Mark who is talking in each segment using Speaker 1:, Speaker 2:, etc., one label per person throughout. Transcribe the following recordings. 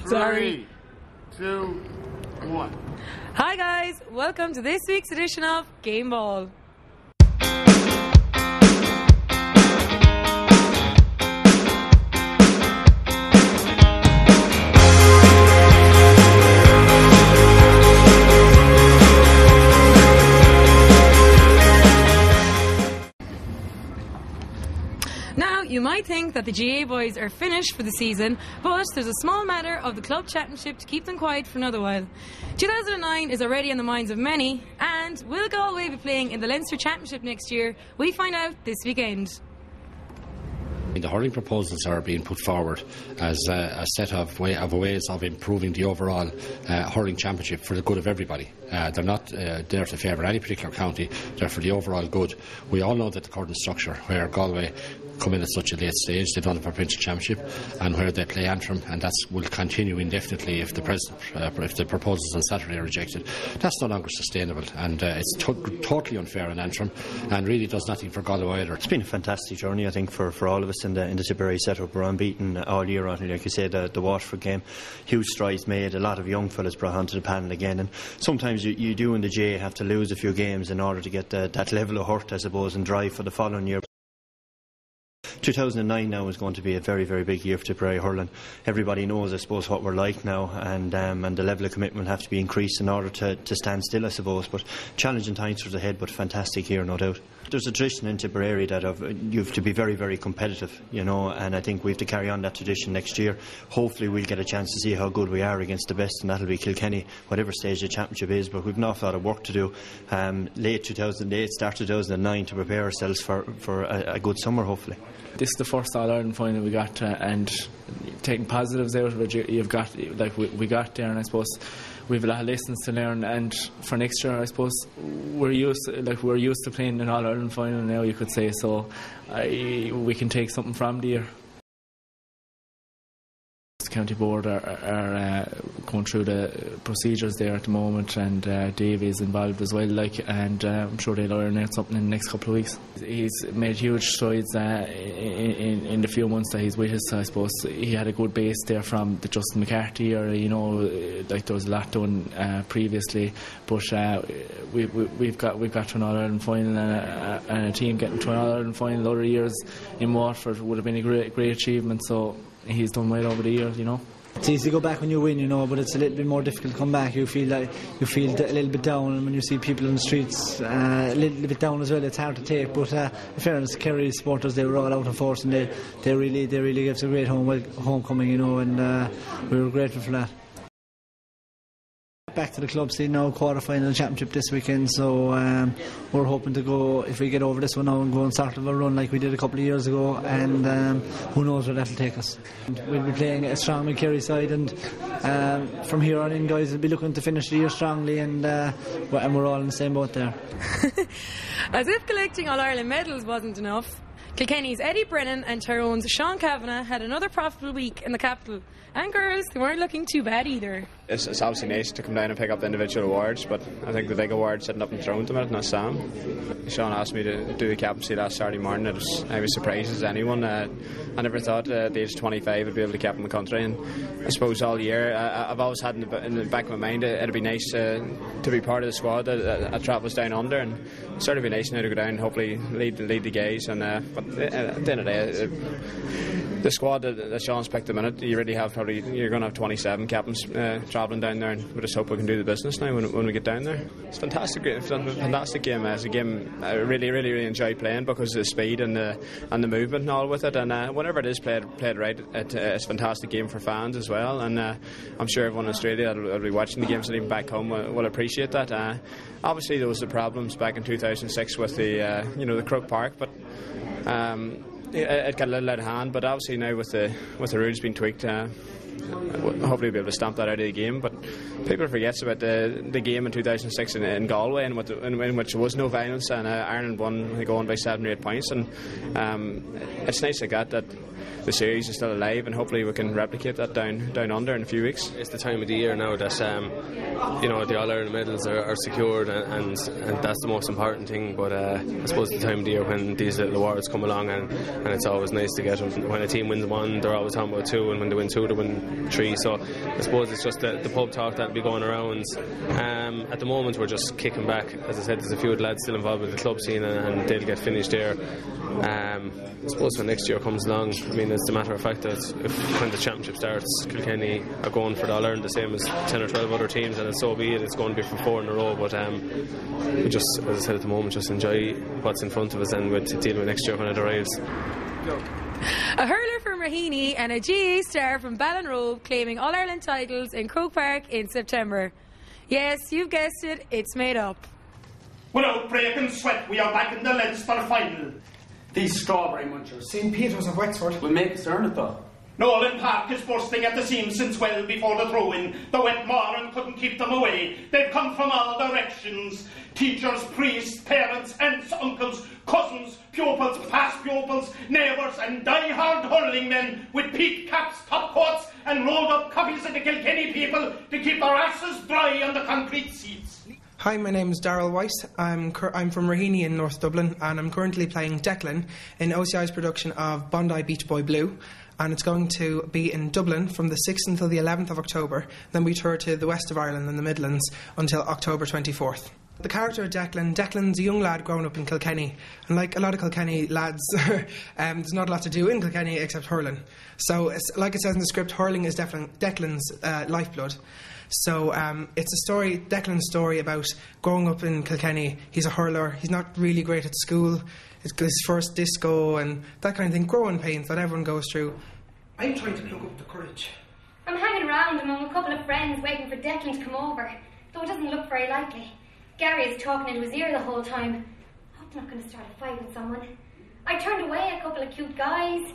Speaker 1: Sorry. 3, 2, 1.
Speaker 2: Hi guys, welcome to this week's edition of Gameball. Now, you might think that the GA boys are finished for the season, but there's a small matter of the club championship to keep them quiet for another while. 2009 is already on the minds of many, and will Galway be playing in the Leinster Championship next year? We find out this weekend.
Speaker 3: The hurling proposals are being put forward as a set of ways of improving the overall hurling championship for the good of everybody. They're not there to favour any particular county, they're for the overall good. We all know that the current structure where Galway come in at such a late stage, they don't have a provincial championship, and where they play Antrim, and that will continue indefinitely if the proposals on Saturday are rejected. That's no longer sustainable, and it's totally unfair on Antrim, and really does nothing for Galway either.
Speaker 4: It's been a fantastic journey, I think, for all of us in the Tipperary setup. We're unbeaten all year on, like you said, the Waterford game, huge strides made, a lot of young fellas brought onto the panel again, and sometimes you do in the J have to lose a few games in order to get that level of hurt, I suppose, and drive for the following year. 2009 now is going to be a very, very big year for Tipperary hurling. Everybody knows, I suppose, what we're like now, and the level of commitment will have to be increased in order to stand still, I suppose. But challenging times for ahead, but fantastic year, no doubt. There's a tradition in Tipperary that you have to be very, very competitive, you know, and I think we have to carry on that tradition next year. Hopefully we'll get a chance to see how good we are against the best, and that'll be Kilkenny, whatever stage the championship is. But we've an awful lot of work to do, late 2008, start 2009, to prepare ourselves for a good summer, hopefully.
Speaker 5: This is the first All-Ireland final we got, and taking positives out of it, you've got, like we got there, and I suppose we've a lot of lessons to learn. And for next year, I suppose we're used to playing an All-Ireland final now, you could say. So we can take something from the year. The county board are going through the procedures there at the moment, and Dave is involved as well, and I'm sure they'll iron out something in the next couple of weeks. He's made huge strides in the few months that he's with us. I suppose he had a good base there from the Justin McCarthy era, you know, like there was a lot done previously, but we've got to an All-Ireland final, and a team getting to an All-Ireland final other years in Waterford would have been a great achievement. So he's done well over the years, you know.
Speaker 6: It's easy to go back when you win, you know, but it's a little bit more difficult to come back. You feel a little bit down, and when you see people in the streets a little bit down as well, it's hard to take. But in fairness, Kerry supporters, they were all out in force, and they really gave us a great homecoming, you know, and we were grateful for that. Back to the club scene now, quarter-final championship this weekend, so we're hoping to go, if we get over this one now, and go and start a run like we did a couple of years ago, and who knows where that will take us. We'll be playing a strong Kerry side, and from here on in, guys will be looking to finish the year strongly, and we're all in the same boat there.
Speaker 2: As if collecting All-Ireland medals wasn't enough, Kilkenny's Eddie Brennan and Tyrone's Sean Cavanagh had another profitable week in the capital. And girls, they weren't looking too bad either.
Speaker 7: It's obviously nice to come down and pick up the individual awards, but I think the big award sitting up in Tyrone to me, not Sam. Sean asked me to do the captaincy last Saturday morning. I was surprised as anyone. I never thought at the age of 25 I'd be able to captain the country, and I suppose all year I've always had in the back of my mind it'd be nice to be part of the squad that travels down under, and it'd certainly be nice now to go down and hopefully lead the guys. And but at the end of the day, the squad that Sean's picked a minute, you really have you're going to have 27 captains travelling down there, and we just hope we can do the business now when we get down there. It's a fantastic game. It's a game I really enjoy playing because of the speed and the movement and all with it, and whenever it is played right, it's a fantastic game for fans as well, and I'm sure everyone in Australia that'll be watching the games and even back home will appreciate that. Obviously there was the problems back in 2006 with the Croke Park, but it got a little out of hand, but obviously now with the rules being tweaked, hopefully we'll be able to stamp that out of the game. But people forget about the game in 2006 in Galway, in which there was no violence, and Ireland won by 7 or 8 points, and it's nice like that the series is still alive, and hopefully we can replicate that down under in a few weeks.
Speaker 8: It's the time of the year now that the All-Ireland medals are secured, and that's the most important thing. But I suppose the time of the year when these little awards come along, and it's always nice to get them. When a team wins one, they're always talking about two, and when they win two, they win three. So I suppose it's just the pub talk that'll be going around. At the moment, we're just kicking back. As I said, there's a few lads still involved with the club scene, and they'll get finished there. I suppose when next year comes along, I mean, it's a matter of fact that when the championship starts, Kilkenny are going for the All-Ireland the same as 10 or 12 other teams, and so be it. It's going to be for 4 in a row, but we just, as I said at the moment, just enjoy what's in front of us, and we'll deal with next year when it arrives.
Speaker 2: Go. A hurler from Raheny and a GA star from Ballinrobe claiming All-Ireland titles in Croke Park in September. Yes, you've guessed it, it's made up.
Speaker 1: Without break and sweat, we are back in the Leinster final.
Speaker 9: These strawberry munchers, St. Peter's of Wexford, will make us earn it though.
Speaker 1: Nolan Park is bursting at the seams since well before the throw-in. The wet Moran couldn't keep them away. They've come from all directions. Teachers, priests, parents, aunts, uncles, cousins, pupils, past pupils, neighbours and die-hard hurling men with peaked caps, top coats and rolled-up copies of the Kilkenny people to keep their asses dry on the concrete seats.
Speaker 10: Hi, my name is Darryl White. I'm from Raheny in North Dublin, and I'm currently playing Declan in OCI's production of Bondi Beach Boy Blue, and it's going to be in Dublin from the 6th until the 11th of October. Then we tour to the west of Ireland and the Midlands until October 24th. The character of Declan's a young lad growing up in Kilkenny, and like a lot of Kilkenny lads, there's not a lot to do in Kilkenny except hurling. So, like it says in the script, hurling is Declan's lifeblood. So it's a story, Declan's story about growing up in Kilkenny. He's a hurler, he's not really great at school, it's his first disco and that kind of thing, growing pains that everyone goes through.
Speaker 9: I'm trying to plug up the courage.
Speaker 11: I'm hanging around among a couple of friends waiting for Declan to come over, though it doesn't look very likely. Gary is talking into his ear the whole time. I hope I'm not going to start a fight with someone. I turned away a couple of cute guys.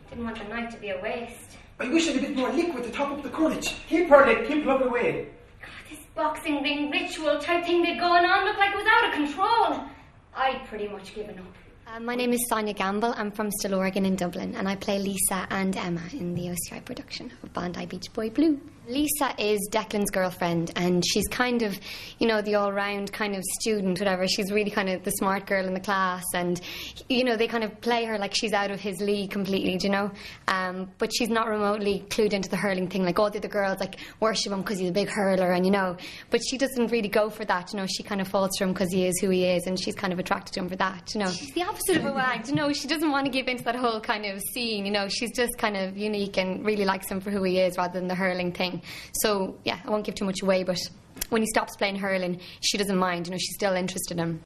Speaker 11: Didn't want the night to be a waste.
Speaker 9: I wish I had a bit more liquid to top up the courage. Keep her lit, keep plugging away.
Speaker 11: God, this boxing ring ritual type thing they'd going on looked like it was out of control. I'd pretty much given up.
Speaker 12: My name is Sonia Gamble. I'm from Still Oregon in Dublin, and I play Lisa and Emma in the OCI production of Bondi Beach Boy Blue. Lisa is Declan's girlfriend, and she's kind of, the all-round kind of student, whatever. She's really kind of the smart girl in the class, and, they kind of play her like she's out of his league completely, but she's not remotely clued into the hurling thing. Like, all the other girls, worship him because he's a big hurler, and, but she doesn't really go for that, She kind of falls for him because he is who he is, and she's kind of attracted to him for that, She's the opposite of a wag, She doesn't want to give into that whole kind of scene, She's just kind of unique and really likes him for who he is rather than the hurling thing. So, yeah, I won't give too much away, but when he stops playing hurling, she doesn't mind, she's still interested in him.